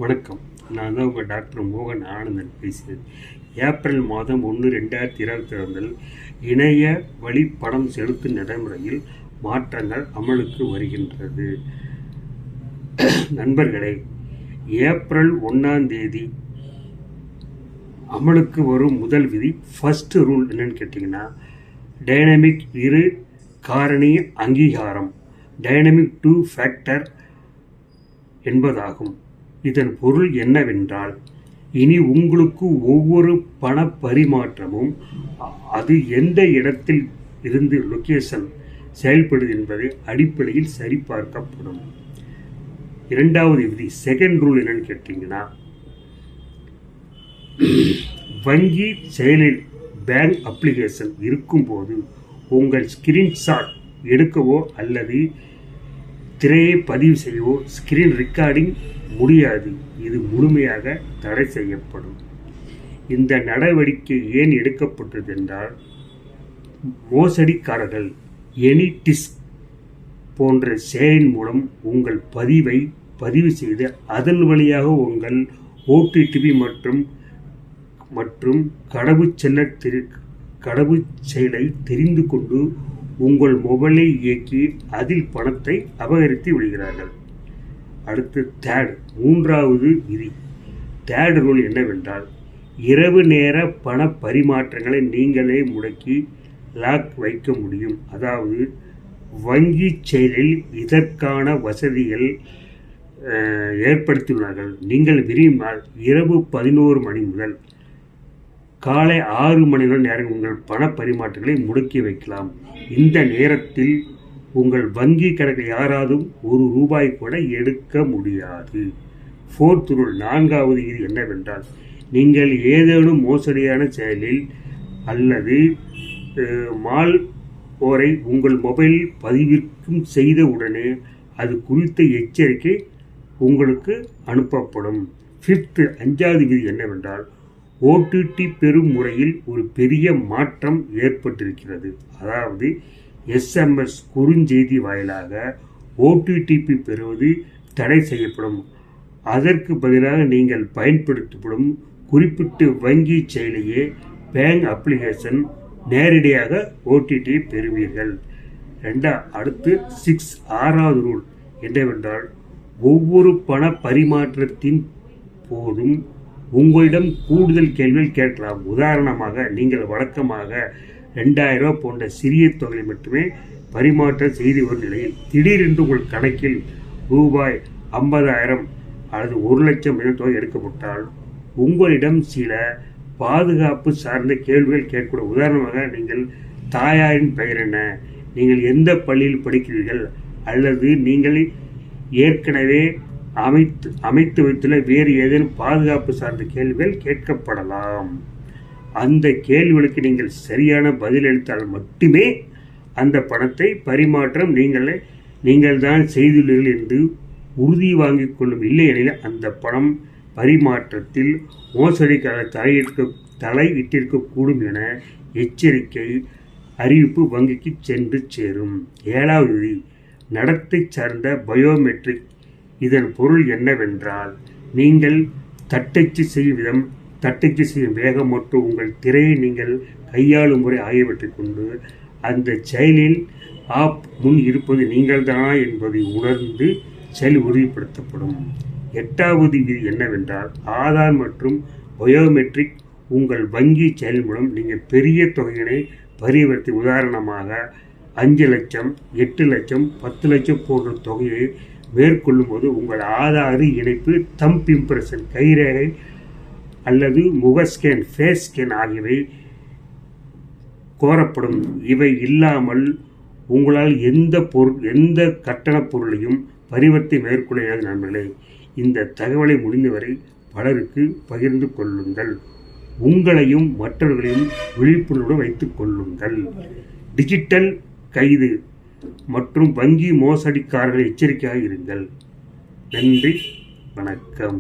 வணக்கம். நான் தான் உங்கள் டாக்டர் மோகன் ஆனந்தன் பேசுகிறேன். ஏப்ரல் மாதம் 1, 2022 முதல் இணைய வழி பணம் செலுத்தும் நடைமுறையில் மாற்றங்கள் அமலுக்கு வருகின்றது. நண்பர்களே, ஏப்ரல் 1ஆம் தேதி அமலுக்கு வரும் முதல் விதி, ஃபர்ஸ்ட் ரூல் என்னன்னு கேட்டிங்கன்னா, டைனமிக் இரு காரணி அங்கீகாரம், டைனமிக் 2 ஃபேக்டர் என்பதாகும். இதன் பொருள் என்னவென்றால், இனி உங்களுக்கு ஒவ்வொரு பண பரிமாற்றமும் அது எந்த இடத்தில் இருந்து லொகேஷன் செயல்படுது என்பதை அடிப்படையில் சரிபார்க்கப்படும். இரண்டாவது விதி, செகண்ட் ரூல் என்னன்னு கேட்டீங்கன்னா, வங்கி செயலில் பேங்க் அப்ளிகேஷன் இருக்கும்போது உங்கள் ஸ்கிரீன்ஷாட் எடுக்கவோ அல்லது திரையை பதிவு செய்யவோ ஸ்கிரீன் ரெக்கார்டிங் முடியாது. இது முழுமையாக தடை செய்யப்படும். இந்த நடவடிக்கை ஏன் எடுக்கப்பட்டது என்றால், மோசடிக்காரர்கள் எனிடிஸ்க் போன்ற செயலின் மூலம் உங்கள் பதிவை பதிவு செய்து அதன் வழியாக உங்கள் ஓடிடிபி மற்றும் கடவுச்செயலை தெரிந்து கொண்டு உங்கள் மொபைலை இயக்கி அதில் பணத்தை அபகரித்து விடுகிறார்கள். அடுத்து மூன்றாவது விதி, தேர்ட் ரூல் என்னவென்றால், இரவு நேர பண பரிமாற்றங்களை நீங்களே முடக்கி லாக் வைக்க முடியும். அதாவது வங்கி செயலில் இதற்கான வசதிகள் ஏற்படுத்தியுள்ளார்கள். நீங்கள் விரும்பினால் இரவு 11 மணி முதல் காலை 6 மணி நேரம் உங்கள் பண பரிமாற்றங்களை முடக்கி வைக்கலாம். இந்த நேரத்தில் உங்கள் வங்கி கணக்கில் யாராலும் ₹1 கூட எடுக்க முடியாது. ஃபோர்த் ரூல், நான்காவது இது என்னவென்றால், நீங்கள் ஏதேனும் மோசடியான செயலில் அல்லது மால்வேரை உங்கள் மொபைலில் பதிவிற்கும் செய்த உடனே அது குறித்த எச்சரிக்கை உங்களுக்கு அனுப்பப்படும். அஞ்சாவது விதி என்னவென்றால், ஓடிடி பெறும் முறையில் ஒரு பெரிய மாற்றம் ஏற்பட்டிருக்கிறது. அதாவது SMS குறுஞ்செய்தி வாயிலாக ஓடிடிபி பெறுவது தடை செய்யப்படும். அதற்கு பதிலாக நீங்கள் பயன்படுத்தப்படும் குறிப்பிட்ட வங்கி செயலியே பேங்க் அப்ளிகேஷன் நேரடியாக ஓடிடி பெறுவீர்கள். அடுத்து 6வது ரூல் என்னவென்றால், ஒவ்வொரு பண பரிமாற்றத்தின் போதும் உங்களிடம் கூடுதல் கேள்விகள் கேட்கலாம். உதாரணமாக, நீங்கள் வழக்கமாக ₹2000 போன்ற சிறிய தொகை மட்டுமே பரிமாற்றம் செய்து வரும் நிலையில் திடீரென்று உங்கள் கணக்கில் ₹50,000 அல்லது ₹1,00,000 என தொகை எடுக்கப்பட்டால் உங்களிடம் சில பாதுகாப்பு சார்ந்த கேள்விகள் கேட்கக்கூடும். உதாரணமாக, நீங்கள் தாயாரின் பெயர் என்ன, நீங்கள் எந்த பள்ளியில் படிக்கிறீர்கள், அல்லது நீங்கள் ஏற்கனவே அமைத்து வைத்துள்ள வேறு ஏதேனும் பாதுகாப்பு சார்ந்த கேள்விகள் கேட்கப்படலாம். அந்த கேள்விகளுக்கு நீங்கள் சரியான பதிலளித்தால் மட்டுமே அந்த பணத்தை பரிமாற்றம் நீங்கள் தான் செய்துள்ளீர்கள் என்று உறுதி வாங்கிக் கொள்ளும். இல்லையெனில் அந்த பணம் பரிமாற்றத்தில் மோசடிக்காக தலையிட்டிருக்கக்கூடும் என எச்சரிக்கை அறிவிப்பு வங்கிக்கு சென்று சேரும். 7வது விதி, நடத்தை சார்ந்த பயோமெட்ரிக். இதன் பொருள் என்னவென்றால், நீங்கள் தட்டச்சு செய்யும் வேகம் மற்றும் உங்கள் திரையை நீங்கள் கையாளும் முறை ஆகியவற்றை கொண்டு அந்த செயலில் முன் இருப்பது நீங்கள்தானா என்பதை உணர்ந்து செயல் உறுதிப்படுத்தப்படும். 8வது விதி என்னவென்றால், ஆதார் மற்றும் பயோமெட்ரிக். உங்கள் வங்கி செயல் மூலம் நீங்கள் பெரிய தொகையினை பரிவர்த்தி, உதாரணமாக 5 லட்சம், 8 லட்சம், 10 லட்சம் போன்ற தொகையை மேற்கொள்ளும் போது உங்கள் ஆதார் இணைப்பு, தம்ப் இம்ப்ரெஷன், கைரேகை அல்லது முக ஸ்கேன், ஃபேஸ் ஸ்கேன் ஆகியவை கோரப்படும். இவை இல்லாமல் உங்களால் எந்த கட்டணப் பொருளையும் பரிவர்த்தனை மேற்கொள்ள இயலாத. நண்பர்களே, இந்த தகவலை முடிந்தவரை பலருக்கு பகிர்ந்து கொள்ளுங்கள். உங்களையும் மற்றவர்களையும் விழிப்புணர்வுடன் வைத்துக் கொள்ளுங்கள். டிஜிட்டல் கைது மற்றும் வங்கி மோசடிக்காரர்கள் எச்சரிக்கையாக இருங்கள். நன்றி, வணக்கம்.